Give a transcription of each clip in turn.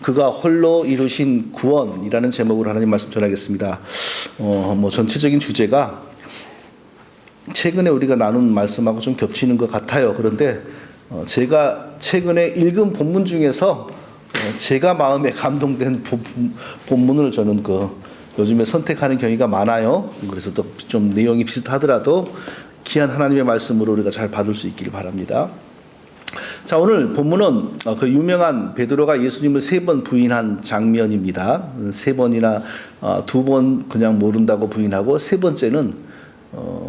그가 홀로 이루신 구원이라는 제목으로 하나님 말씀 전하겠습니다. 전체적인 주제가 최근에 우리가 나눈 말씀하고 좀 겹치는 것 같아요. 그런데 제가 최근에 읽은 본문 중에서 제가 마음에 감동된 본문을 저는 요즘에 선택하는 경우가 많아요. 그래서 또 좀 내용이 비슷하더라도 귀한 하나님의 말씀으로 우리가 잘 받을 수 있기를 바랍니다. 자, 오늘 본문은 그 유명한 베드로가 예수님을 3번 부인한 장면입니다. 3번이나 2번 그냥 모른다고 부인하고, 3번째는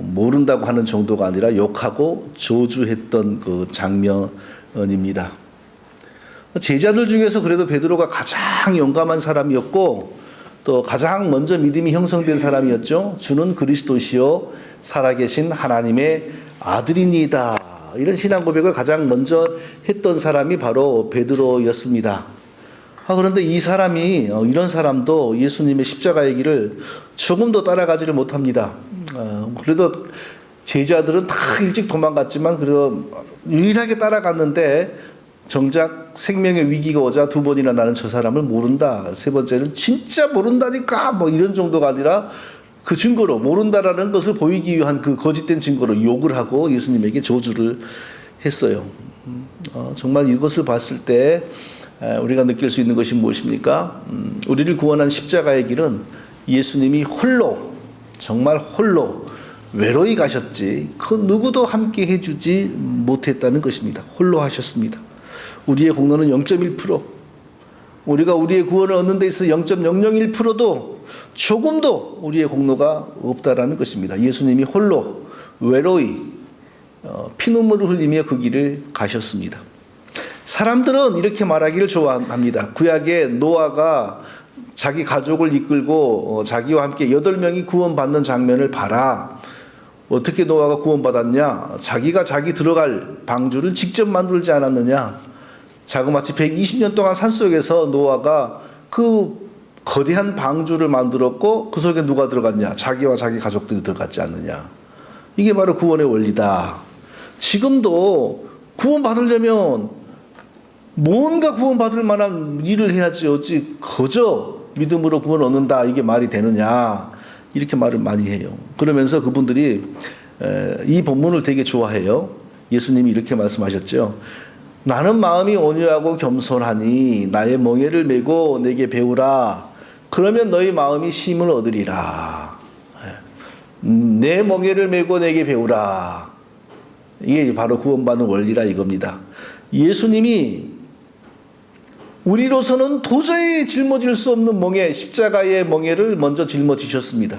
모른다고 하는 정도가 아니라 욕하고 저주했던 그 장면입니다. 제자들 중에서 그래도 베드로가 가장 용감한 사람이었고, 또 가장 먼저 믿음이 형성된 사람이었죠. 주는 그리스도시요 살아계신 하나님의 아들이니이다. 이런 신앙 고백을 가장 먼저 했던 사람이 바로 베드로였습니다. 그런데 이 사람이, 이런 사람도 예수님의 십자가의 길을 조금도 따라가지를 못합니다. 그래도 제자들은 다 일찍 도망갔지만 그래도 유일하게 따라갔는데, 정작 생명의 위기가 오자 2번이나 나는 저 사람을 모른다. 3번째는 진짜 모른다니까 이런 정도가 아니라 그 증거로, 모른다라는 것을 보이기 위한 그 거짓된 증거로 욕을 하고 예수님에게 저주를 했어요. 정말 이것을 봤을 때 우리가 느낄 수 있는 것이 무엇입니까? 우리를 구원한 십자가의 길은 예수님이 홀로, 정말 홀로 외로이 가셨지 그 누구도 함께 해주지 못했다는 것입니다. 홀로 하셨습니다. 우리의 공로는 0.1%, 우리가 우리의 구원을 얻는 데 있어 0.001%도 조금도 우리의 공로가 없다라는 것입니다. 예수님이 홀로 외로이 피눈물을 흘리며 그 길을 가셨습니다. 사람들은 이렇게 말하기를 좋아합니다. 구약의 노아가 자기 가족을 이끌고 자기와 함께 8명이 구원받는 장면을 봐라. 어떻게 노아가 구원받았냐? 자기가 자기 들어갈 방주를 직접 만들지 않았느냐? 자그마치 120년 동안 산속에서 노아가 그 거대한 방주를 만들었고, 그 속에 누가 들어갔냐? 자기와 자기 가족들이 들어갔지 않느냐? 이게 바로 구원의 원리다. 지금도 구원받으려면 뭔가 구원받을 만한 일을 해야지, 어찌 거저 믿음으로 구원 얻는다, 이게 말이 되느냐, 이렇게 말을 많이 해요. 그러면서 그분들이 이 본문을 되게 좋아해요. 예수님이 이렇게 말씀하셨죠. 나는 마음이 온유하고 겸손하니 나의 멍에를 메고 내게 배우라. 그러면 너희 마음이 쉼을 얻으리라. 내 멍에를 메고 내게 배우라. 이게 바로 구원받는 원리라 이겁니다. 예수님이 우리로서는 도저히 짊어질 수 없는 멍에, 십자가의 멍에를 먼저 짊어지셨습니다.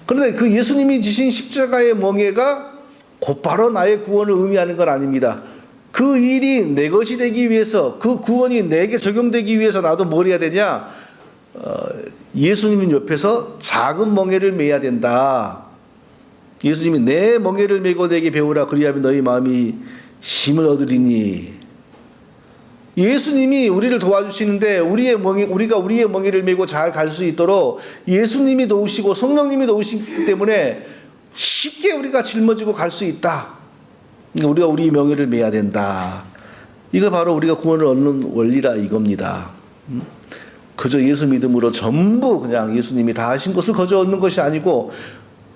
그런데 그 예수님이 지신 십자가의 멍에가 곧바로 나의 구원을 의미하는 건 아닙니다. 그 일이 내 것이 되기 위해서, 그 구원이 내게 적용되기 위해서 나도 뭘 해야 되냐? 예수님은 옆에서 작은 멍에를 메야 된다. 예수님이 내 멍에를 메고 내게 배우라. 그리하면 너희 마음이 힘을 얻으리니. 예수님이 우리를 도와주시는데 우리가 우리의 멍에를 메고 잘 갈 수 있도록 예수님이 도우시고 성령님이 도우시기 때문에 쉽게 우리가 짊어지고 갈 수 있다. 우리가 우리의 명예를 메야 된다. 이거 바로 우리가 구원을 얻는 원리라 이겁니다. 그저 예수 믿음으로 전부 그냥 예수님이 다 하신 것을 거저 얻는 것이 아니고,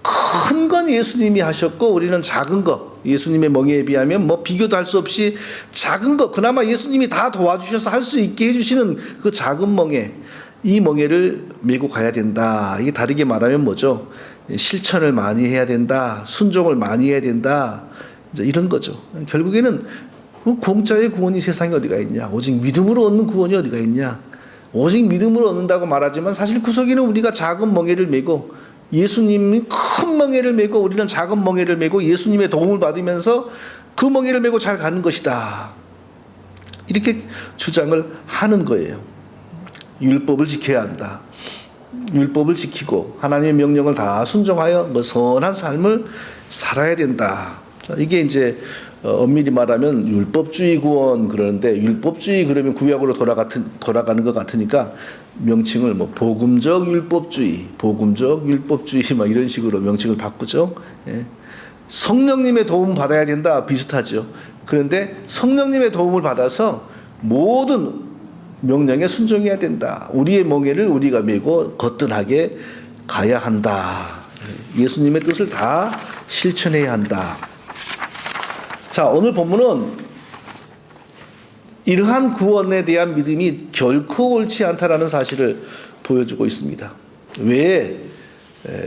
큰 건 예수님이 하셨고 우리는 작은 것, 예수님의 멍에에 비하면 비교도 할 수 없이 작은 것, 그나마 예수님이 다 도와주셔서 할 수 있게 해주시는 그 작은 멍에, 이 멍에를 메고 가야 된다. 이게 다르게 말하면 뭐죠? 실천을 많이 해야 된다. 순종을 많이 해야 된다. 이런 거죠. 결국에는 공짜의 구원이 세상에 어디가 있냐? 오직 믿음으로 얻는 구원이 어디가 있냐? 오직 믿음으로 얻는다고 말하지만 사실 그 속에는 우리가 작은 멍에를 메고, 예수님이 큰 멍에를 메고 우리는 작은 멍에를 메고 예수님의 도움을 받으면서 그 멍에를 메고 잘 가는 것이다. 이렇게 주장을 하는 거예요. 율법을 지켜야 한다. 율법을 지키고 하나님의 명령을 다 순종하여 선한 삶을 살아야 된다. 이게 이제 엄밀히 말하면 율법주의 구원 그러는데, 율법주의 그러면 구약으로 돌아가는 것 같으니까 명칭을 복음적 율법주의, 복음적 율법주의 이런 식으로 명칭을 바꾸죠. 예. 성령님의 도움 받아야 된다, 비슷하죠. 그런데 성령님의 도움을 받아서 모든 명령에 순종해야 된다. 우리의 멍에를 우리가 메고 거뜬하게 가야 한다. 예수님의 뜻을 다 실천해야 한다. 자, 오늘 본문은 이러한 구원에 대한 믿음이 결코 옳지 않다라는 사실을 보여주고 있습니다. 왜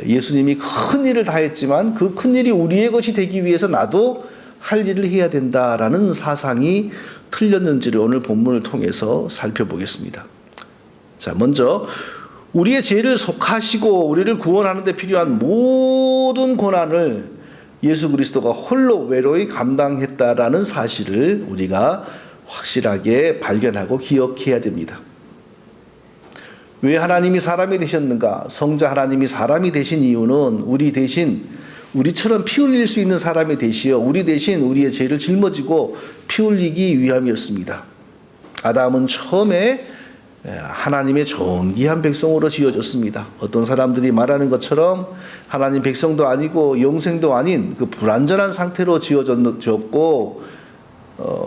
예수님이 큰 일을 다 했지만 그 큰 일이 우리의 것이 되기 위해서 나도 할 일을 해야 된다라는 사상이 틀렸는지를 오늘 본문을 통해서 살펴보겠습니다. 자, 먼저 우리의 죄를 속하시고 우리를 구원하는 데 필요한 모든 고난을 예수 그리스도가 홀로 외로이 감당했다라는 사실을 우리가 확실하게 발견하고 기억해야 됩니다. 왜 하나님이 사람이 되셨는가? 성자 하나님이 사람이 되신 이유는 우리 대신 우리처럼 피 흘릴 수 있는 사람이 되시어 우리 대신 우리의 죄를 짊어지고 피 흘리기 위함이었습니다. 아담은 처음에 하나님의 존귀한 백성으로 지어졌습니다. 어떤 사람들이 말하는 것처럼 하나님 백성도 아니고 영생도 아닌 그 불완전한 상태로 지어졌고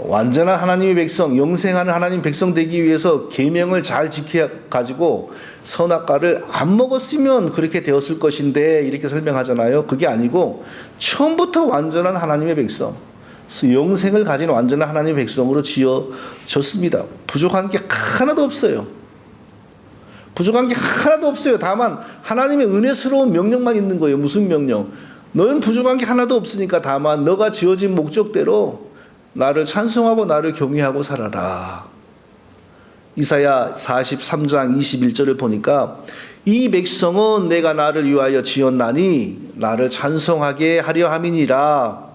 완전한 하나님의 백성, 영생하는 하나님 백성 되기 위해서 계명을 잘 지켜 가지고 선악과를 안 먹었으면 그렇게 되었을 것인데 이렇게 설명하잖아요. 그게 아니고 처음부터 완전한 하나님의 백성, 영생을 가진 완전한 하나님의 백성으로 지어졌습니다. 부족한 게 하나도 없어요. 부족한 게 하나도 없어요. 다만 하나님의 은혜스러운 명령만 있는 거예요. 무슨 명령? 너는 부족한 게 하나도 없으니까 다만 너가 지어진 목적대로 나를 찬송하고 나를 경외하고 살아라. 이사야 43장 21절을 보니까 이 백성은 내가 나를 위하여 지었나니 나를 찬송하게 하려 함이니라.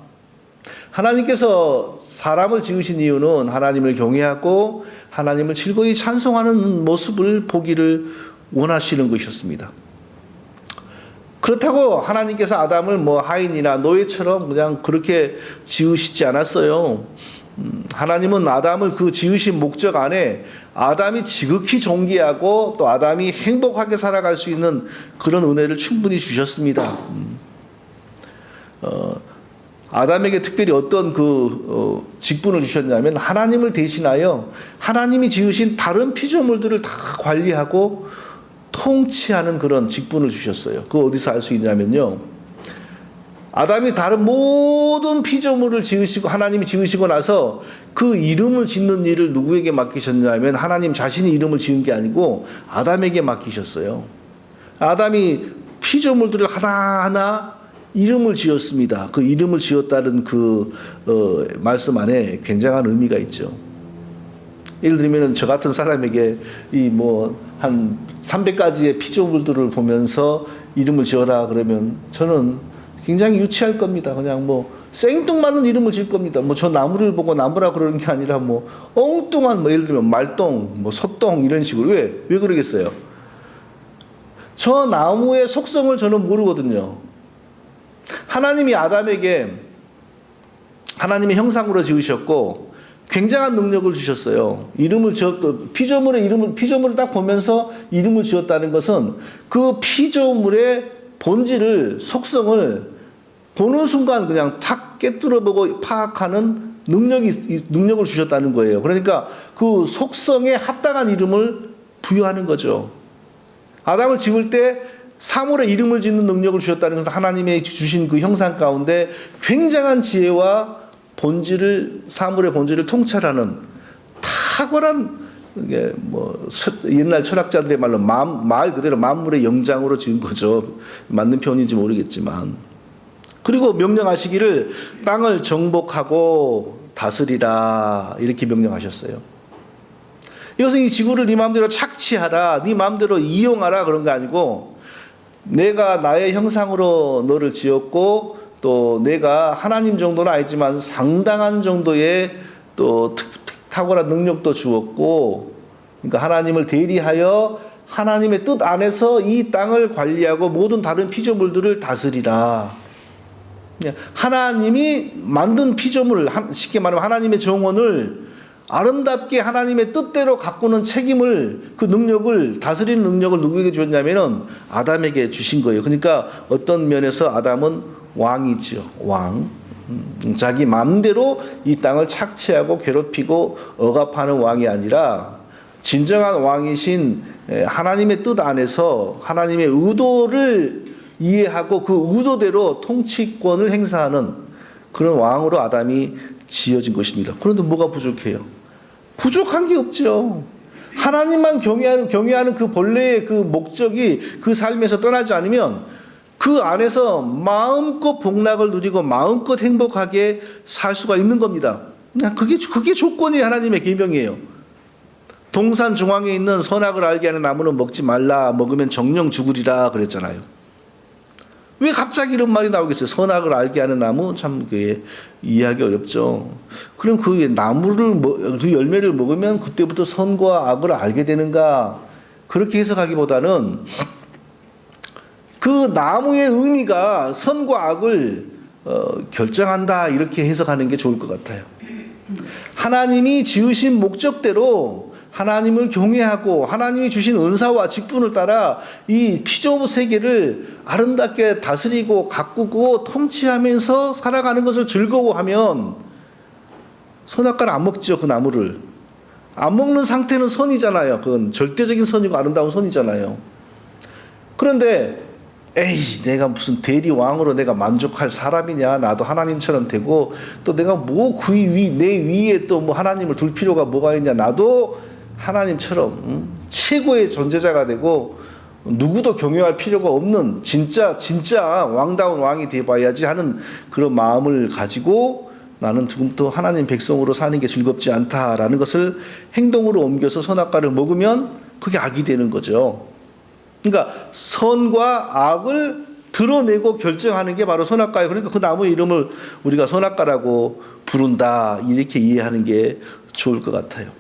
하나님께서 사람을 지으신 이유는 하나님을 경외하고 하나님을 즐거이 찬송하는 모습을 보기를 원하시는 것이었습니다. 그렇다고 하나님께서 아담을 하인이나 노예처럼 그냥 그렇게 지으시지 않았어요. 하나님은 아담을 그 지으신 목적 안에 아담이 지극히 존귀하고 또 아담이 행복하게 살아갈 수 있는 그런 은혜를 충분히 주셨습니다. 아담에게 특별히 어떤 직분을 주셨냐면 하나님을 대신하여 하나님이 지으신 다른 피조물들을 다 관리하고 통치하는 그런 직분을 주셨어요. 그거 어디서 알 수 있냐면요. 아담이 다른 모든 피조물을 지으시고 하나님이 지으시고 나서 그 이름을 짓는 일을 누구에게 맡기셨냐면 하나님 자신이 이름을 지은 게 아니고 아담에게 맡기셨어요. 아담이 피조물들을 하나하나 이름을 지었습니다. 그 이름을 지었다는 말씀 안에 굉장한 의미가 있죠. 예를 들면 저 같은 사람에게 한 300가지의 피조물들을 보면서 이름을 지어라 그러면 저는 굉장히 유치할 겁니다. 그냥 생뚱맞은 이름을 지을 겁니다. 저 나무를 보고 나무라 그러는 게 아니라 엉뚱한 예를 들면 말똥, 소똥 이런 식으로 왜 그러겠어요? 저 나무의 속성을 저는 모르거든요. 하나님이 아담에게 하나님의 형상으로 지으셨고 굉장한 능력을 주셨어요. 피조물을 딱 보면서 이름을 지었다는 것은 그 피조물의 본질을, 속성을 보는 순간 그냥 탁 깨뜨려보고 파악하는 능력을 주셨다는 거예요. 그러니까 그 속성에 합당한 이름을 부여하는 거죠. 아담을 지을 때 사물의 이름을 짓는 능력을 주셨다는 것은 하나님의 주신 그 형상 가운데 굉장한 지혜와 사물의 본질을 통찰하는 탁월한 옛날 철학자들의 말로 말 그대로 만물의 영장으로 지은 거죠. 맞는 표현인지 모르겠지만. 그리고 명령하시기를 땅을 정복하고 다스리라 이렇게 명령하셨어요. 이것은 이 지구를 네 마음대로 착취하라, 네 마음대로 이용하라 그런 거 아니고 내가 나의 형상으로 너를 지었고 또 내가 하나님 정도는 아니지만 상당한 정도의 또 탁월한 능력도 주었고, 그러니까 하나님을 대리하여 하나님의 뜻 안에서 이 땅을 관리하고 모든 다른 피조물들을 다스리라. 하나님이 만든 피조물, 쉽게 말하면 하나님의 정원을 아름답게 하나님의 뜻대로 가꾸는 책임을, 그 능력을, 다스리는 능력을 누구에게 주었냐면은 아담에게 주신 거예요. 그러니까 어떤 면에서 아담은 왕이죠. 왕. 자기 마음대로 이 땅을 착취하고 괴롭히고 억압하는 왕이 아니라 진정한 왕이신 하나님의 뜻 안에서 하나님의 의도를 이해하고 그 의도대로 통치권을 행사하는 그런 왕으로 아담이 지어진 것입니다. 그런데 뭐가 부족해요? 부족한 게 없죠. 하나님만 경외하는 그 본래의 그 목적이 그 삶에서 떠나지 않으면 그 안에서 마음껏 복락을 누리고 마음껏 행복하게 살 수가 있는 겁니다. 그게 조건이 하나님의 계명이에요. 동산 중앙에 있는 선악을 알게 하는 나무는 먹지 말라, 먹으면 정령 죽으리라 그랬잖아요. 왜 갑자기 이런 말이 나오겠어요? 선악을 알게 하는 나무, 참 그게 이해하기 어렵죠. 그럼 그 나무를 그 열매를 먹으면 그때부터 선과 악을 알게 되는가? 그렇게 해석하기보다는 그 나무의 의미가 선과 악을 결정한다, 이렇게 해석하는 게 좋을 것 같아요. 하나님이 지으신 목적대로 하나님을 경외하고 하나님이 주신 은사와 직분을 따라 이 피조물 세계를 아름답게 다스리고 가꾸고 통치하면서 살아가는 것을 즐거워하면 선악과는 안 먹죠. 그 나무를 안 먹는 상태는 선이잖아요. 그건 절대적인 선이고 아름다운 선이잖아요. 그런데 에이, 내가 무슨 대리왕으로 내가 만족할 사람이냐? 나도 하나님처럼 되고 또 내가 뭐 그 내 위에 또 뭐 하나님을 둘 필요가 뭐가 있냐? 나도 하나님처럼 최고의 존재자가 되고 누구도 경외할 필요가 없는 진짜 왕다운 왕이 되어봐야지 하는 그런 마음을 가지고 나는 지금부터 하나님 백성으로 사는 게 즐겁지 않다라는 것을 행동으로 옮겨서 선악과를 먹으면 그게 악이 되는 거죠. 그러니까 선과 악을 드러내고 결정하는 게 바로 선악과예요. 그러니까 그 나무의 이름을 우리가 선악과라고 부른다, 이렇게 이해하는 게 좋을 것 같아요.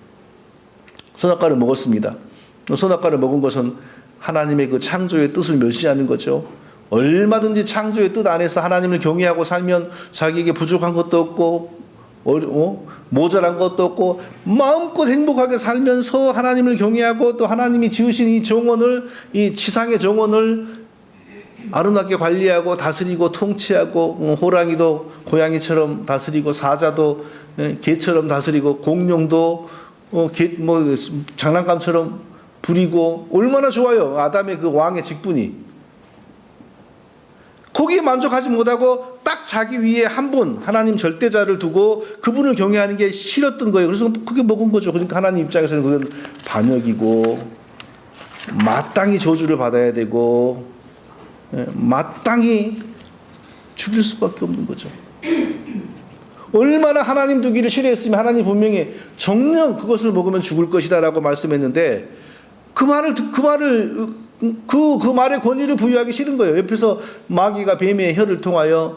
선악과를 먹었습니다. 선악과를 먹은 것은 하나님의 그 창조의 뜻을 멸시하는 거죠. 얼마든지 창조의 뜻 안에서 하나님을 경외하고 살면 자기에게 부족한 것도 없고 모자란 것도 없고 마음껏 행복하게 살면서 하나님을 경외하고 또 하나님이 지으신 이 정원을, 이 지상의 정원을 아름답게 관리하고 다스리고 통치하고 호랑이도 고양이처럼 다스리고 사자도 개처럼 다스리고 공룡도 장난감처럼 부리고 얼마나 좋아요. 아담의 그 왕의 직분이. 거기에 만족하지 못하고 딱 자기 위에 한 분, 하나님 절대자를 두고 그분을 경외하는 게 싫었던 거예요. 그래서 그게 먹은 거죠. 그러니까 하나님 입장에서는 그건 반역이고 마땅히 저주를 받아야 되고 마땅히 죽일 수밖에 없는 거죠. 얼마나 하나님 두기를 싫어했으면 하나님 분명히 정녕 그것을 먹으면 죽을 것이다라고 말씀했는데 그 말의 권위를 부여하기 싫은 거예요. 옆에서 마귀가 뱀의 혀를 통하여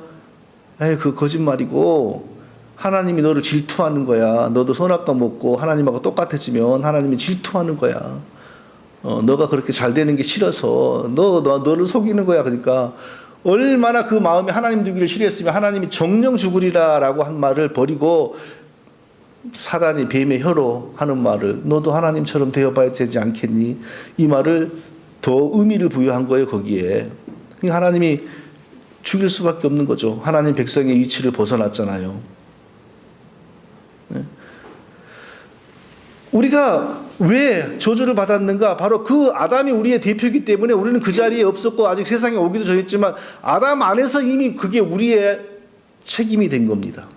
그 거짓말이고 하나님이 너를 질투하는 거야. 너도 선악과 먹고 하나님하고 똑같아지면 하나님이 질투하는 거야. 너가 그렇게 잘 되는 게 싫어서 너를 속이는 거야. 그러니까 얼마나 그 마음이 하나님 두기를 싫어했으면 하나님이 정령 죽으리라라고 한 말을 버리고 사단이 뱀의 혀로 하는 말을 너도 하나님처럼 되어봐야 되지 않겠니? 이 말을 더 의미를 부여한 거예요. 거기에 하나님이 죽일 수밖에 없는 거죠. 하나님 백성의 이치를 벗어났잖아요. 우리가 왜 저주를 받았는가? 바로 그 아담이 우리의 대표이기 때문에 우리는 그 자리에 없었고 아직 세상에 오기도 전했지만 아담 안에서 이미 그게 우리의 책임이 된 겁니다.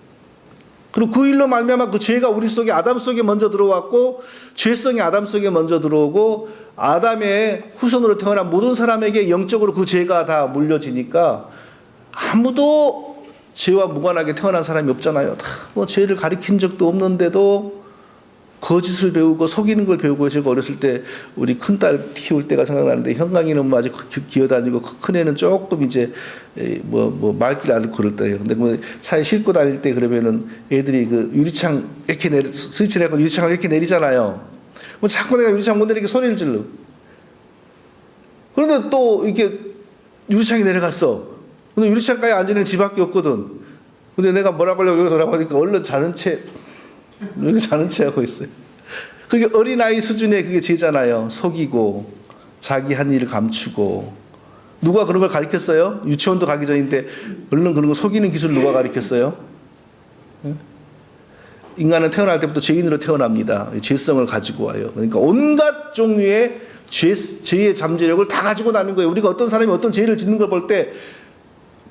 그리고 그 일로 말미암아 그 죄가 우리 속에 아담 속에 먼저 들어왔고 죄성이 아담 속에 먼저 들어오고 아담의 후손으로 태어난 모든 사람에게 영적으로 그 죄가 다 물려지니까 아무도 죄와 무관하게 태어난 사람이 없잖아요. 다 뭐 죄를 가리킨 적도 없는데도 거짓을 배우고 속이는 걸 배우고. 제가 어렸을 때 우리 큰딸 키울 때가 생각나는데 형광이는 뭐 아직 기어다니고 큰애는 조금 이제 말길 안 걸을 때예요. 근데 뭐 차에 싣고 다닐 때 그러면은 애들이 그 유리창 이렇게 스위치를 해서 유리창을 이렇게 내리잖아요. 뭐 자꾸 내가 유리창 못 내리게 소리를 질러. 그런데 또 이렇게 유리창이 내려갔어. 근데 유리창가에 앉은 애는 지밖에 없거든. 근데 내가 뭐라고 하려고 여기서 뭐라고 하니까 얼른 자는 채 여기 자는 채 하고 있어요. 그게 어린아이 수준의 그게 죄잖아요. 속이고 자기 한 일을 감추고. 누가 그런 걸 가르쳤어요? 유치원도 가기 전인데 얼른 그런 거 속이는 기술을 누가 가르쳤어요? 인간은 태어날 때부터 죄인으로 태어납니다. 죄성을 가지고 와요. 그러니까 온갖 종류의 죄의 잠재력을 다 가지고 나는 거예요. 우리가 어떤 사람이 어떤 죄를 짓는 걸 볼 때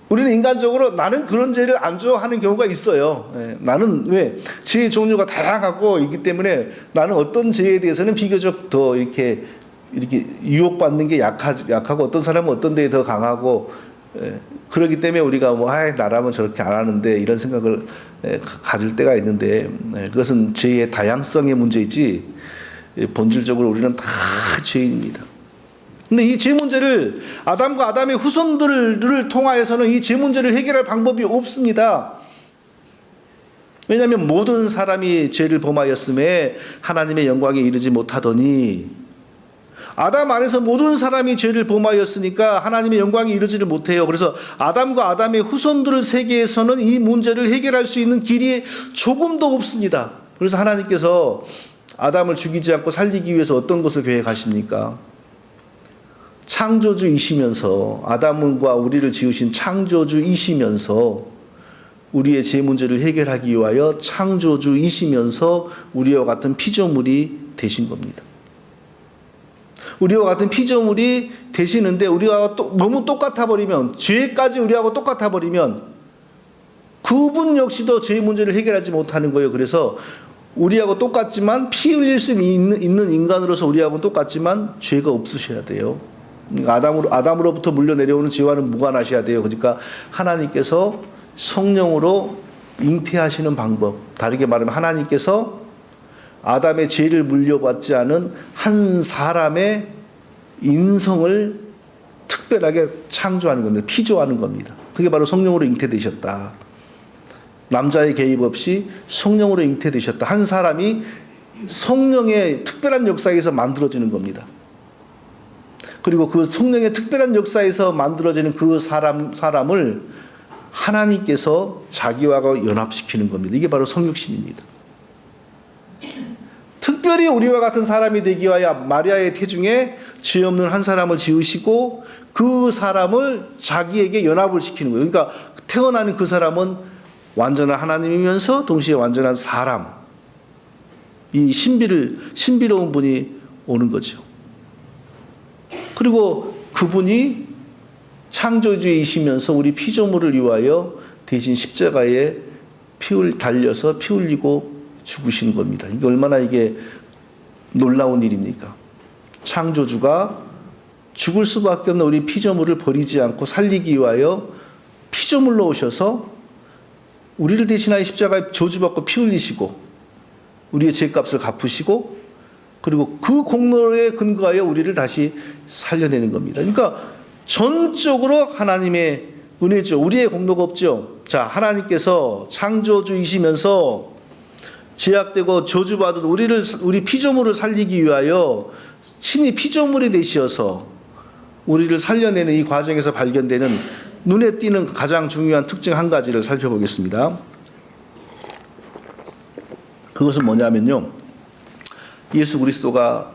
우리는 인간적으로 나는 그런 죄를 안 좋아하는 경우가 있어요. 나는 왜 죄의 종류가 다양하고 있기 때문에 나는 어떤 죄에 대해서는 비교적 더 이렇게 유혹받는 게 약하고 어떤 사람은 어떤 데에 더 강하고 그렇기 때문에 우리가 나라면 저렇게 안 하는데 이런 생각을 가질 때가 있는데 그것은 죄의 다양성의 문제이지 본질적으로 우리는 다 죄인입니다. 근데 이 죄 문제를 아담과 아담의 후손들을 통하여서는 이 죄 문제를 해결할 방법이 없습니다. 왜냐하면 모든 사람이 죄를 범하였음에 하나님의 영광에 이르지 못하더니 아담 안에서 모든 사람이 죄를 범하였으니까 하나님의 영광에 이르지를 못해요. 그래서 아담과 아담의 후손들 세계에서는 이 문제를 해결할 수 있는 길이 조금도 없습니다. 그래서 하나님께서 아담을 죽이지 않고 살리기 위해서 어떤 것을 계획하십니까? 창조주이시면서 아담과 우리를 지으신 창조주이시면서 우리의 죄 문제를 해결하기 위하여 창조주이시면서 우리와 같은 피조물이 되신 겁니다. 우리와 같은 피조물이 되시는데 우리와 너무 똑같아 버리면 죄까지 우리하고 똑같아 버리면 그분 역시도 죄 문제를 해결하지 못하는 거예요. 그래서 우리하고 똑같지만 피 흘릴 수 있는 인간으로서 우리하고는 똑같지만 죄가 없으셔야 돼요. 아담으로부터 물려 내려오는 죄와는 무관하셔야 돼요. 그러니까 하나님께서 성령으로 잉태하시는 방법, 다르게 말하면 하나님께서 아담의 죄를 물려받지 않은 한 사람의 인성을 특별하게 창조하는 겁니다. 피조하는 겁니다. 그게 바로 성령으로 잉태되셨다. 남자의 개입 없이 성령으로 잉태되셨다. 한 사람이 성령의 특별한 역사에서 만들어지는 겁니다. 그리고 그 성령의 특별한 역사에서 만들어지는 그 사람을 하나님께서 자기와 연합시키는 겁니다. 이게 바로 성육신입니다. 특별히 우리와 같은 사람이 되기 위하여 마리아의 태중에 죄 없는 한 사람을 지으시고 그 사람을 자기에게 연합을 시키는 거예요. 그러니까 태어나는 그 사람은 완전한 하나님이면서 동시에 완전한 사람, 이 신비로운 분이 오는 거죠. 그리고 그분이 창조주이시면서 우리 피조물을 위하여 대신 십자가에 달려서 피 흘리고 죽으시는 겁니다. 이게 얼마나 놀라운 일입니까? 창조주가 죽을 수밖에 없는 우리 피조물을 버리지 않고 살리기 위하여 피조물로 오셔서 우리를 대신하여 십자가에 저주받고 피 흘리시고 우리의 죄값을 갚으시고 그리고 그 공로에 근거하여 우리를 다시 살려내는 겁니다. 그러니까 전적으로 하나님의 은혜죠. 우리의 공로가 없죠. 자, 하나님께서 창조주이시면서 제약되고 저주받은 우리 피조물을 살리기 위하여 친히 피조물이 되시어서 우리를 살려내는 이 과정에서 발견되는 눈에 띄는 가장 중요한 특징 한 가지를 살펴보겠습니다. 그것은 뭐냐면요, 예수 그리스도가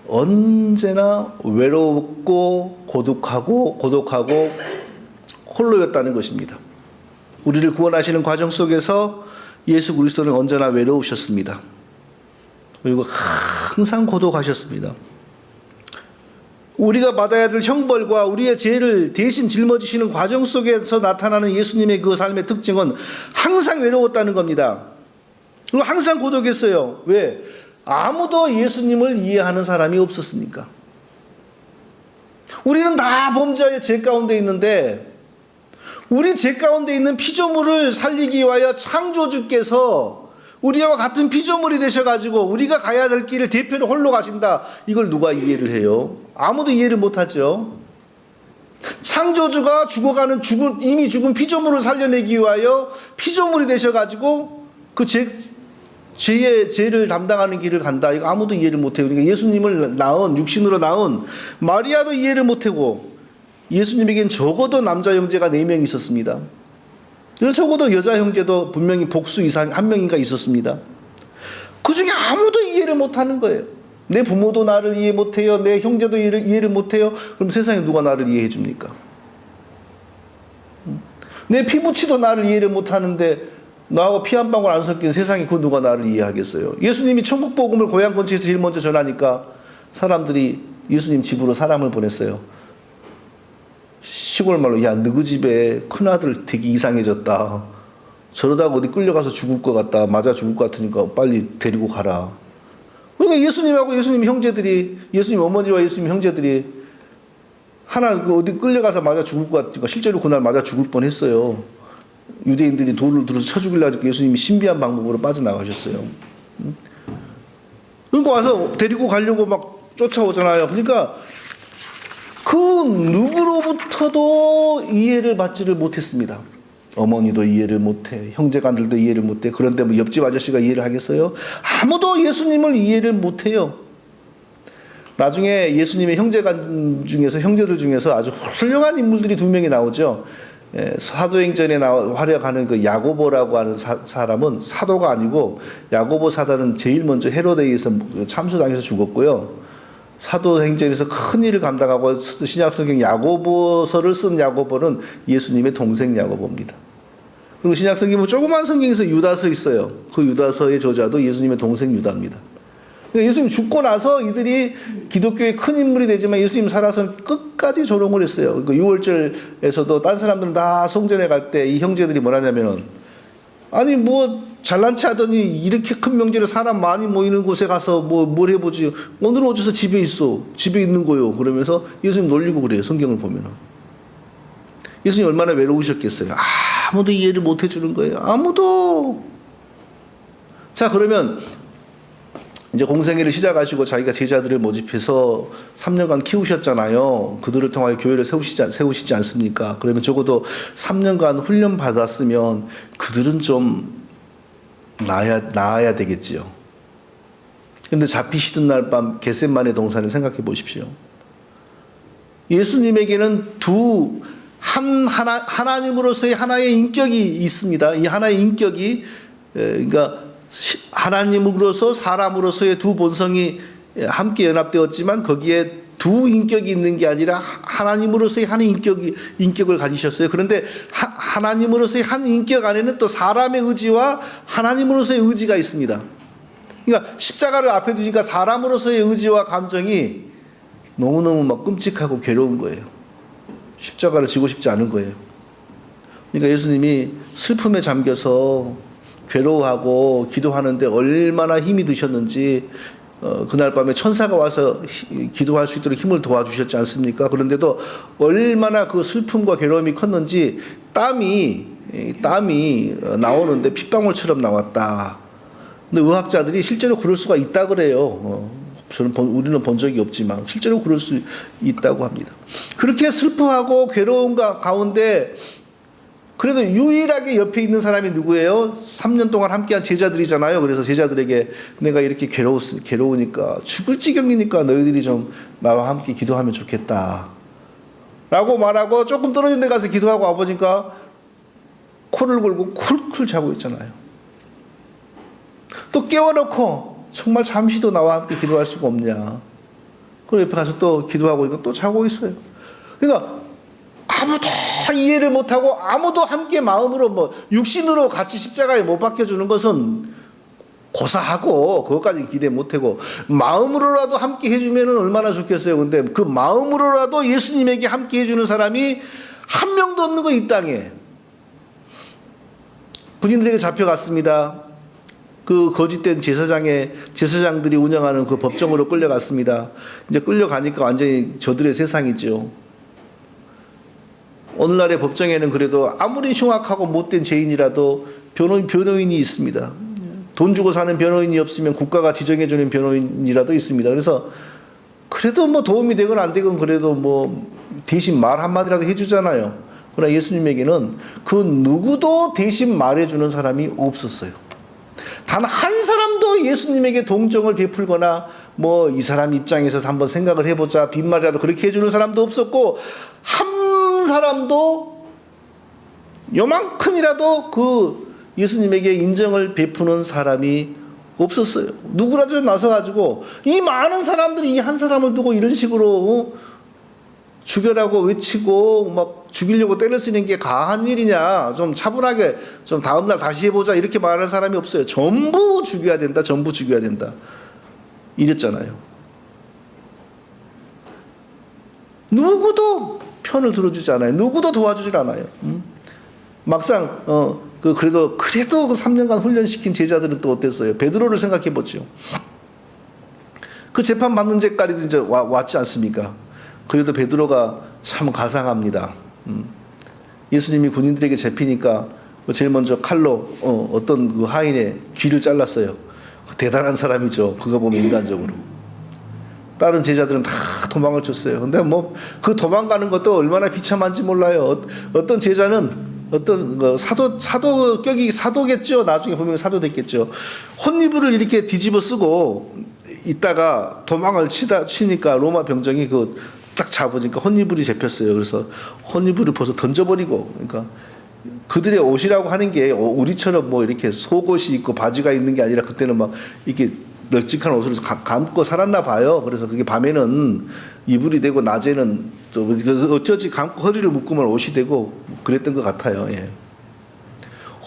언제나 외롭고 고독하고 홀로였다는 것입니다. 우리를 구원하시는 과정 속에서 예수 그리스도는 언제나 외로우셨습니다. 그리고 항상 고독하셨습니다. 우리가 받아야 될 형벌과 우리의 죄를 대신 짊어지시는 과정 속에서 나타나는 예수님의 그 삶의 특징은 항상 외로웠다는 겁니다. 그리고 항상 고독했어요. 왜? 아무도 예수님을 이해하는 사람이 없었으니까. 우리는 다 범죄의 죄 가운데 있는데 우리 죄 가운데 있는 피조물을 살리기 위하여 창조주께서 우리와 같은 피조물이 되셔가지고 우리가 가야 될 길을 대표로 홀로 가신다. 이걸 누가 이해를 해요? 아무도 이해를 못하죠. 창조주가 이미 죽은 피조물을 살려내기 위하여 피조물이 되셔가지고 그 죄를 담당하는 길을 간다. 이거 아무도 이해를 못해요. 그러니까 예수님을 육신으로 낳은 마리아도 이해를 못하고 예수님에겐 적어도 남자 형제가 4명 있었습니다. 적어도 여자 형제도 분명히 복수 이상 1명인가 있었습니다. 그 중에 아무도 이해를 못하는 거예요. 내 부모도 나를 이해 못해요. 내 형제도 이해를 못해요. 그럼 세상에 누가 나를 이해해 줍니까? 내 피부치도 나를 이해를 못하는데 나하고 피 한 방울 안 섞인 세상에 그 누가 나를 이해하겠어요. 예수님이 천국 복음을 고향 근처에서 제일 먼저 전하니까 사람들이 예수님 집으로 사람을 보냈어요. 시골 말로 야 너희 집에 큰아들 되게 이상해졌다. 저러다가 어디 끌려가서 죽을 것 같다. 맞아 죽을 것 같으니까 빨리 데리고 가라. 그러니까 예수님하고 예수님 형제들이, 예수님 어머니와 예수님 형제들이 하나 어디 끌려가서 맞아 죽을 것 같으니까 실제로 그날 맞아 죽을 뻔했어요. 유대인들이 돌을 들어서 쳐 죽이려고 예수님이 신비한 방법으로 빠져나가셨어요. 그러니까 와서 데리고 가려고 막 쫓아오잖아요. 그러니까 그 누구로부터도 이해를 받지를 못했습니다. 어머니도 이해를 못해, 형제간들도 이해를 못해. 그런데 뭐 옆집 아저씨가 이해를 하겠어요? 아무도 예수님을 이해를 못해요. 나중에 예수님의 형제들 중에서 아주 훌륭한 인물들이 두 명이 나오죠. 사도행전에 활약하는 그 야고보라고 하는 사람은 사도가 아니고, 야고보 사도는 제일 먼저 헤로데에 의해서 참수당해서 죽었고요. 사도행전에서 큰 일을 감당하고 신약성경 야고보서를 쓴 야고보는 예수님의 동생 야고보입니다. 그리고 신약성경 뭐 조그만 성경에서 유다서 있어요. 그 유다서의 저자도 예수님의 동생 유다입니다. 그러니까 예수님 죽고 나서 이들이 기독교의 큰 인물이 되지만 예수님 살아서는 끝까지 조롱을 했어요. 그 6월절에서도 딴 사람들은 다 성전에 갈 때 이 형제들이 뭐라냐면은, 아니 뭐 잘난 체 하더니 이렇게 큰 명절에 사람 많이 모이는 곳에 가서 뭘 해보지. 오늘은 어째서 집에 있어. 집에 있는 거요. 그러면서 예수님 놀리고 그래요. 성경을 보면은. 예수님 얼마나 외로우셨겠어요. 아무도 이해를 못 해주는 거예요. 아무도. 자, 그러면 이제 공생애를 시작하시고 자기가 제자들을 모집해서 3년간 키우셨잖아요. 그들을 통하여 교회를 세우시지 않습니까? 그러면 적어도 3년간 훈련 받았으면 그들은 좀 나아야 되겠지요. 그런데 잡히시던 날 밤 겟세마네 동산을 생각해 보십시오. 예수님에게는 하나님으로서의 하나의 인격이 있습니다. 이 하나의 인격이, 그러니까 하나님으로서 사람으로서의 두 본성이 함께 연합되었지만 거기에 두 인격이 있는 게 아니라 하나님으로서의 한 인격을 가지셨어요. 그런데 하나님으로서의 한 인격 안에는 또 사람의 의지와 하나님으로서의 의지가 있습니다. 그러니까 십자가를 앞에 두니까 사람으로서의 의지와 감정이 너무너무 막 끔찍하고 괴로운 거예요. 십자가를 지고 싶지 않은 거예요. 그러니까 예수님이 슬픔에 잠겨서 괴로워하고 기도하는데 얼마나 힘이 드셨는지, 그날 밤에 천사가 와서 기도할 수 있도록 힘을 도와주셨지 않습니까? 그런데도 얼마나 그 슬픔과 괴로움이 컸는지 땀이 나오는데 핏방울처럼 나왔다. 근데 의학자들이 실제로 그럴 수가 있다 그래요. 우리는 본 적이 없지만 실제로 그럴 수 있다고 합니다. 그렇게 슬퍼하고 괴로운 가운데 그래도 유일하게 옆에 있는 사람이 누구예요? 3년 동안 함께한 제자들이잖아요. 그래서 제자들에게 내가 이렇게 괴로우니까 죽을 지경이니까 너희들이 좀 나와 함께 기도하면 좋겠다 라고 말하고 조금 떨어진 데 가서 기도하고 와보니까 코를 골고 쿨쿨 자고 있잖아요. 또 깨워놓고 정말 잠시도 나와 함께 기도할 수가 없냐. 그리고 옆에 가서 또 기도하고 있고 또 자고 있어요. 그러니까 아무도 이해를 못하고 아무도 함께 마음으로 육신으로 같이 십자가에 못 박혀주는 것은 고사하고 그것까지 기대 못하고 마음으로라도 함께 해주면 얼마나 좋겠어요. 근데 그 마음으로라도 예수님에게 함께 해주는 사람이 한 명도 없는 거 이 땅에. 군인들에게 잡혀갔습니다. 그 거짓된 제사장들이 운영하는 그 법정으로 끌려갔습니다. 이제 끌려가니까 완전히 저들의 세상이죠. 오늘날의 법정에는 그래도 아무리 흉악하고 못된 죄인이라도 변호인이 있습니다. 돈 주고 사는 변호인이 없으면 국가가 지정해주는 변호인이라도 있습니다. 그래서 그래도 도움이 되건 안 되건 그래도 대신 말 한마디라도 해주잖아요. 그러나 예수님에게는 그 누구도 대신 말해주는 사람이 없었어요. 단 한 사람도 예수님에게 동정을 베풀거나 이 사람 입장에서 한번 생각을 해보자 빈말이라도 그렇게 해주는 사람도 없었고, 한 사람도 요만큼이라도 그 예수님에게 인정을 베푸는 사람이 없었어요. 누구라도 나서가지고 이 많은 사람들이 이 한 사람을 두고 이런 식으로 죽여라고 외치고 막 죽이려고 때를 쓰는 게 가한 일이냐, 좀 차분하게 좀 다음날 다시 해보자 이렇게 말하는 사람이 없어요. 전부 죽여야 된다, 전부 죽여야 된다 이랬잖아요. 누구도 편을 들어주지 않아요. 누구도 도와주질 않아요. 막상 그래도 그 3년간 훈련시킨 제자들은 또 어땠어요? 베드로를 생각해 보죠. 그 재판 받는 데까지도 이제 왔지 않습니까? 그래도 베드로가 참 가상합니다. 예수님이 군인들에게 잡히니까 제일 먼저 칼로 어떤 그 하인의 귀를 잘랐어요. 대단한 사람이죠. 그거 보면 인간적으로. 다른 제자들은 다 도망을 쳤어요. 근데 뭐 그 도망가는 것도 얼마나 비참한지 몰라요. 어떤 제자는 어떤 사도격이 사도겠죠. 나중에 보면 사도 됐겠죠. 혼이불을 이렇게 뒤집어 쓰고 있다가 도망을 치니까 로마 병정이 딱 잡으니까 혼이불이 잡혔어요. 그래서 혼이불을 벗어 던져버리고, 그러니까 그들의 옷이라고 하는 게 우리처럼 뭐 이렇게 속옷이 있고 바지가 있는 게 아니라 그때는 막 이렇게 널찍한 옷을 감고 살았나 봐요. 그래서 그게 밤에는 이불이 되고 낮에는 어쩌지 감고 허리를 묶으면 옷이 되고 그랬던 것 같아요. 예.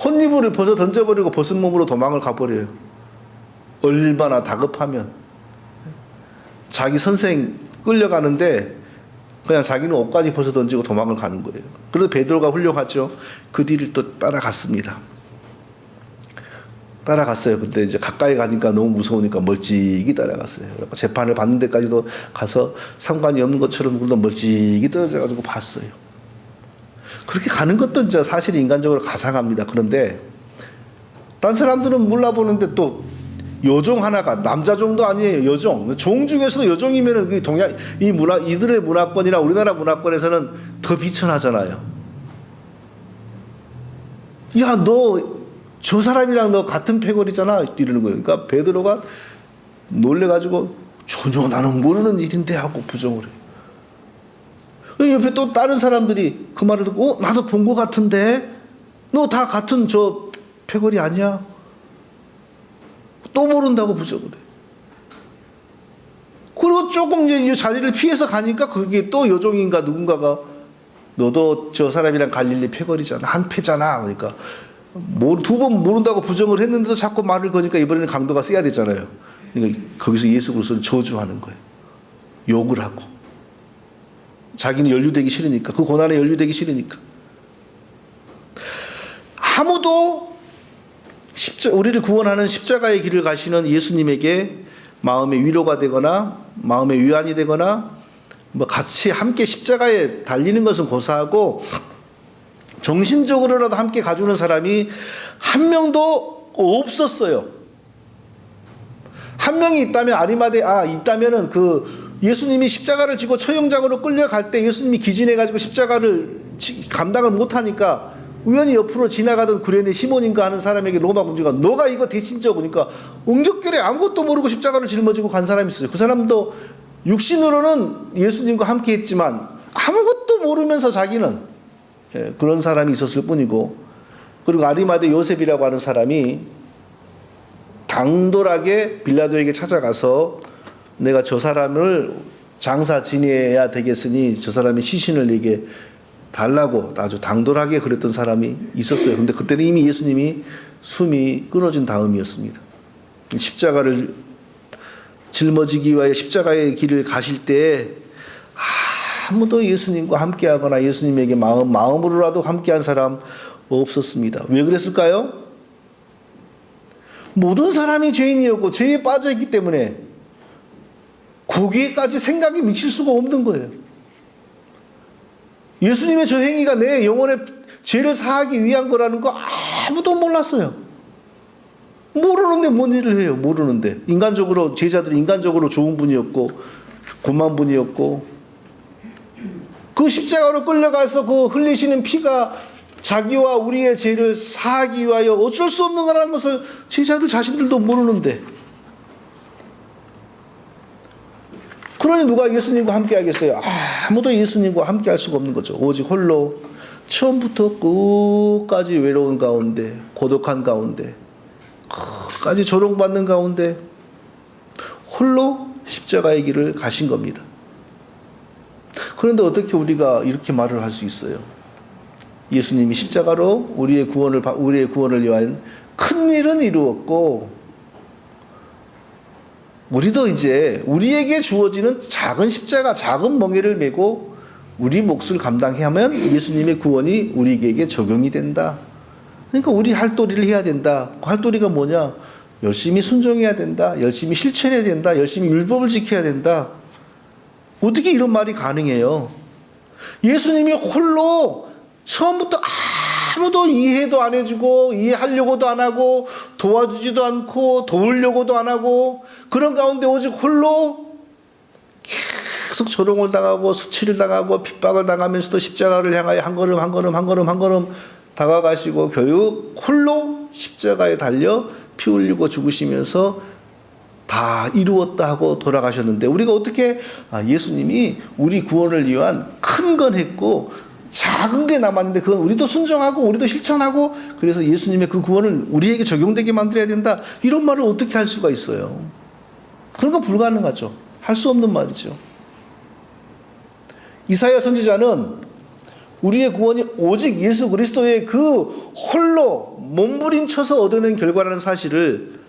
혼이불을 벗어 던져버리고 벗은 몸으로 도망을 가버려요. 얼마나 다급하면. 자기 선생 끌려가는데 그냥 자기는 옷까지 벗어 던지고 도망을 가는 거예요. 그래서 베드로가 훌륭하죠. 그 뒤를 또 따라갔습니다. 따라갔어요. 근데 이제 가까이 가니까 너무 무서우니까 멀찍이 따라갔어요. 재판을 받는 데까지도 가서 상관이 없는 것처럼 멀찍이 떨어져가지고 봤어요. 그렇게 가는 것도 이제 사실 인간적으로 가상합니다. 그런데 딴 사람들은 몰라보는데 또 여종 하나가, 남자종도 아니에요. 여종. 종 중에서도 여종이면은 이들의 문화권이나 우리나라 문화권에서는 더 비천하잖아요. 야, 너 저 사람이랑 너 같은 패거리잖아 이러는 거예요. 그러니까 베드로가 놀래가지고 전혀 나는 모르는 일인데 하고 부정을 해요. 옆에 또 다른 사람들이 그 말을 듣고 나도 본 것 같은데 너 다 같은 저 패거리 아니야? 또 모른다고 부정을 해요. 그리고 조금 이제 이 자리를 피해서 가니까 그게 또 여종인가 누군가가 너도 저 사람이랑 갈릴리 패거리잖아, 한 패잖아. 그러니까 두 번 모른다고 부정을 했는데도 자꾸 말을 거니까 이번에는 강도가 세야 되잖아요. 그러니까 거기서 예수 그리스도를 저주하는 거예요. 욕을 하고. 자기는 연루되기 싫으니까, 그 고난에 연루되기 싫으니까. 아무도 우리를 구원하는 십자가의 길을 가시는 예수님에게 마음의 위로가 되거나 마음의 위안이 되거나 뭐 같이 함께 십자가에 달리는 것은 고사하고 정신적으로라도 함께 가주는 사람이 한 명도 없었어요. 한 명이 있다면 있다면은 예수님이 십자가를 지고 처형장으로 끌려갈 때 예수님이 기진해가지고 십자가를 감당을 못하니까 우연히 옆으로 지나가던 구레네 시몬인가 하는 사람에게 로마 군주가 너가 이거 대신 져, 그러니까 응격결에 아무것도 모르고 십자가를 짊어지고 간 사람이 있어요. 그 사람도 육신으로는 예수님과 함께 했지만 아무것도 모르면서 자기는 그런 사람이 있었을 뿐이고, 그리고 아리마대 요셉이라고 하는 사람이 당돌하게 빌라도에게 찾아가서 내가 저 사람을 장사 지내야 되겠으니 저 사람이 시신을 내게 달라고 아주 당돌하게 그랬던 사람이 있었어요. 근데 그때는 이미 예수님이 숨이 끊어진 다음이었습니다. 십자가를 짊어지기 위하여 십자가의 길을 가실 때 아무도 예수님과 함께하거나 예수님에게 마음으로라도 함께한 사람 없었습니다. 왜 그랬을까요? 모든 사람이 죄인이었고 죄에 빠져있기 때문에 거기에까지 생각이 미칠 수가 없는 거예요. 예수님의 저 행위가 내 영혼의 죄를 사하기 위한 거라는 거 아무도 몰랐어요. 모르는데 뭔 일을 해요. 모르는데. 인간적으로 제자들이 인간적으로 좋은 분이었고 고만 분이었고, 그 십자가로 끌려가서 그 흘리시는 피가 자기와 우리의 죄를 사하기 위하여 어쩔 수 없는 거라는 것을 제자들 자신들도 모르는데, 그러니 누가 예수님과 함께 하겠어요? 아무도 예수님과 함께 할 수가 없는 거죠. 오직 홀로 처음부터 끝까지 외로운 가운데, 고독한 가운데, 끝까지 조롱받는 가운데 홀로 십자가의 길을 가신 겁니다. 그런데 어떻게 우리가 이렇게 말을 할 수 있어요? 예수님이 십자가로 우리의 구원을 위한 큰 일은 이루었고, 우리도 이제 우리에게 주어지는 작은 십자가, 작은 멍에를 메고 우리 몫을 감당해야 하면 예수님의 구원이 우리에게 적용이 된다. 그러니까 우리 할도리를 해야 된다. 그 할도리가 뭐냐? 열심히 순종해야 된다. 열심히 실천해야 된다. 열심히 율법을 지켜야 된다. 어떻게 이런 말이 가능해요? 예수님이 홀로 처음부터 아무도 이해도 안 해주고 이해하려고도 안 하고 도와주지도 않고 도우려고도 안 하고 그런 가운데 오직 홀로 계속 조롱을 당하고 수치를 당하고 핍박을 당하면서도 십자가를 향하여 한 걸음 한 걸음 한 걸음 한 걸음 다가가시고 결국 홀로 십자가에 달려 피 흘리고 죽으시면서 다 이루었다 하고 돌아가셨는데, 우리가 어떻게 예수님이 우리 구원을 위한 큰 건 했고 작은 게 남았는데 그건 우리도 순종하고 우리도 실천하고 그래서 예수님의 그 구원을 우리에게 적용되게 만들어야 된다, 이런 말을 어떻게 할 수가 있어요? 그런 건 불가능하죠. 할 수 없는 말이죠. 이사야 선지자는 우리의 구원이 오직 예수 그리스도의 그 홀로 몸부림쳐서 얻어낸 결과라는 사실을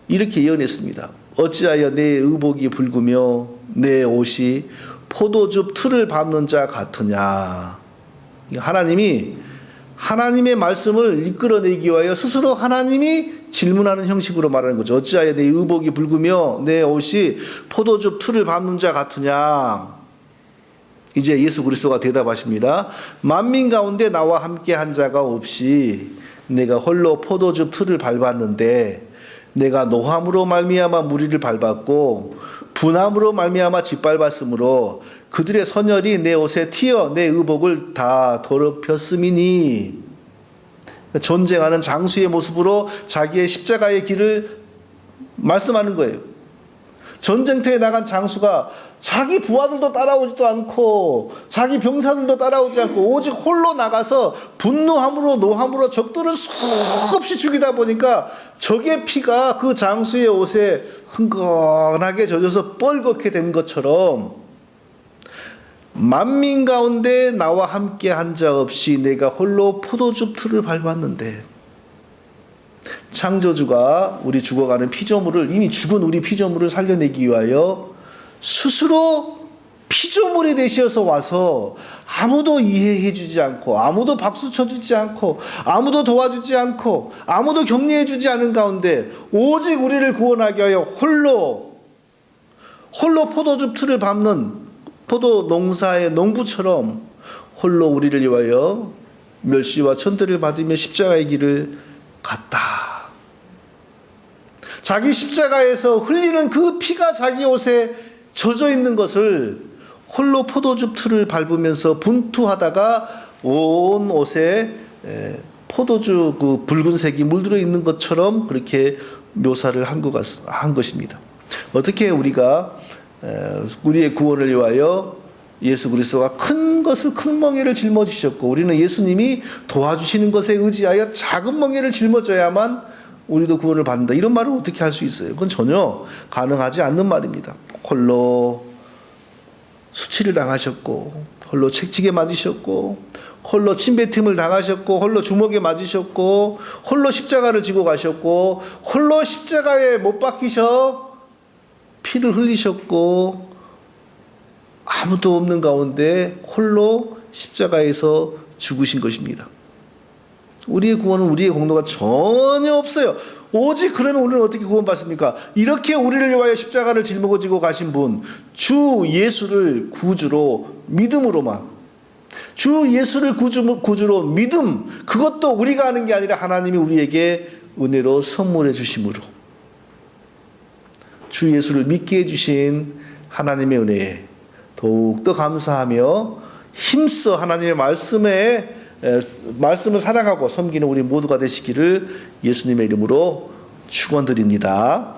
이렇게 예언했습니다. 어찌하여 내 의복이 붉으며 내 옷이 포도즙 틀을 밟는 자 같으냐. 하나님이 하나님의 말씀을 이끌어내기 위하여 스스로 하나님이 질문하는 형식으로 말하는 거죠. 어찌하여 내 의복이 붉으며 내 옷이 포도즙 틀을 밟는 자 같으냐. 이제 예수 그리스도가 대답하십니다. 만민 가운데 나와 함께 한 자가 없이 내가 홀로 포도즙 틀을 밟았는데 내가 노함으로 말미암아 무리를 밟았고 분함으로 말미암아 짓밟았으므로 그들의 선열이 내 옷에 튀어 내 의복을 다 더럽혔음이니. 전쟁하는 장수의 모습으로 자기의 십자가의 길을 말씀하는 거예요. 전쟁터에 나간 장수가 자기 부하들도 따라오지도 않고 자기 병사들도 따라오지 않고 오직 홀로 나가서 분노함으로 노함으로 적들을 수없이 죽이다 보니까 적의 피가 그 장수의 옷에 흥건하게 젖어서 뻘겋게 된 것처럼 만민 가운데 나와 함께 한 자 없이 내가 홀로 포도즙 틀을 밟았는데, 창조주가 우리 죽어가는 피조물을, 이미 죽은 우리 피조물을 살려내기 위하여 스스로 피조물이 되셔서 와서 아무도 이해해 주지 않고 아무도 박수 쳐주지 않고 아무도 도와주지 않고 아무도 격려해 주지 않은 가운데 오직 우리를 구원하기 위하여 홀로 포도즙 틀을 밟는 포도 농사의 농부처럼 홀로 우리를 위하여 멸시와 천대를 받으며 십자가의 길을 갔다. 자기 십자가에서 흘리는 그 피가 자기 옷에 젖어 있는 것을 홀로 포도즙 틀을 밟으면서 분투하다가 온 옷에 포도주 그 붉은색이 물들어 있는 것처럼 그렇게 묘사를 한 것입니다. 어떻게 우리가 우리의 구원을 위하여 예수 그리스도가 큰 것을, 큰 멍에를 짊어지셨고 우리는 예수님이 도와주시는 것에 의지하여 작은 멍에를 짊어져야만 우리도 구원을 받는다, 이런 말을 어떻게 할 수 있어요? 그건 전혀 가능하지 않는 말입니다. 홀로 수치를 당하셨고 홀로 책찍에 맞으셨고 홀로 침뱉음을 당하셨고 홀로 주먹에 맞으셨고 홀로 십자가를 지고 가셨고 홀로 십자가에 못 박히셔 피를 흘리셨고 아무도 없는 가운데 홀로 십자가에서 죽으신 것입니다. 우리의 구원은 우리의 공로가 전혀 없어요. 오직 그러면 우리는 어떻게 구원받습니까? 이렇게 우리를 위하여 십자가를 짊어지고 가신 분, 주 예수를 구주로 믿음으로만, 주 예수를 구주로 믿음, 그것도 우리가 하는 게 아니라 하나님이 우리에게 은혜로 선물해 주심으로 주 예수를 믿게 해주신 하나님의 은혜에 더욱더 감사하며 힘써 하나님의 말씀을 사랑하고 섬기는 우리 모두가 되시기를 예수님의 이름으로 축원드립니다.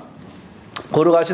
걸어가신